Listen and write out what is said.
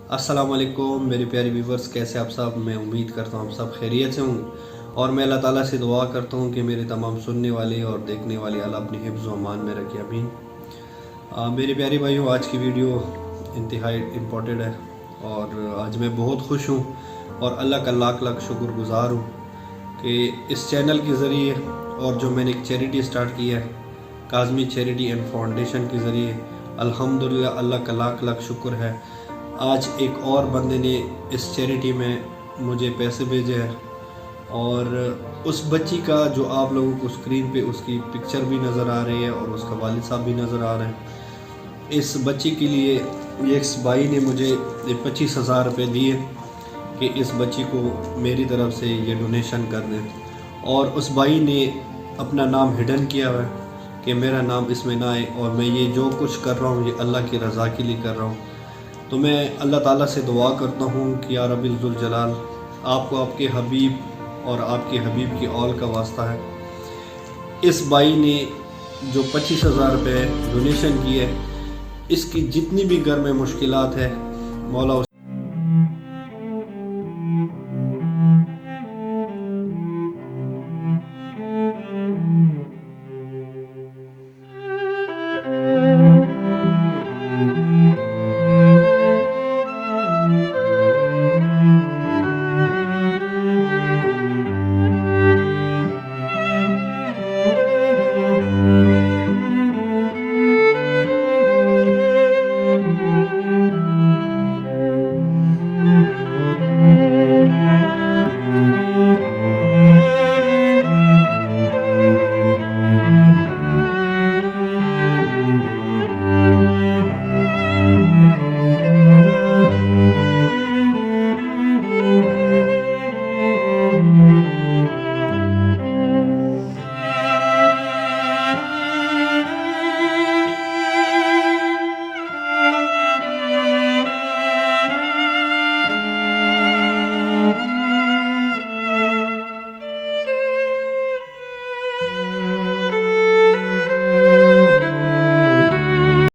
अस्सलाम वालेकुम मेरे प्यारे व्यूवर्स, कैसे आप सब। मैं उम्मीद करता हूँ आप सब खैरियत से हूँ और मैं अल्लाह ताला से दुआ करता हूँ कि मेरे तमाम सुनने वाले और देखने वाले अल्लाह अपनी हिफ्ज़ व अमान में रखे, आमीन। मेरे प्यारे भाइयों, आज की वीडियो इंतहाई इम्पोर्टेंट है और आज मैं बहुत खुश हूँ और अल्लाह का लाख लाख शुक्रगुज़ार हूँ कि इस चैनल के ज़रिए और जो मैंने एक चैरिटी स्टार्ट की है, काज़मी चैरिटी एंड फाउंडेशन के ज़रिए, अल्हम्दुलिल्लाह अल्लाह का लाख लाख शुक्र है। आज एक और बंदे ने इस चैरिटी में मुझे पैसे भेजे हैं और उस बच्ची का जो आप लोगों को स्क्रीन पे उसकी पिक्चर भी नज़र आ रही है और उसका वालिद साहब भी नज़र आ रहे हैं। इस बच्ची के लिए ये इस भाई ने मुझे 25,000 रुपये दिए कि इस बच्ची को मेरी तरफ से ये डोनेशन कर दें और उस भाई ने अपना नाम हिडन किया हुआ है कि मेरा नाम इसमें ना आए और मैं ये जो कुछ कर रहा हूँ ये अल्लाह की रज़ा के लिए कर रहा हूँ। तो मैं अल्लाह ताला से दुआ करता हूँ कि या रब्बिल ज़ुल जलाल आपको आपके हबीब और आपके हबीब की औल का वास्ता है। इस भाई ने जो 25,000 रुपये डोनेशन की है, इसकी जितनी भी घर में मुश्किलात है मौला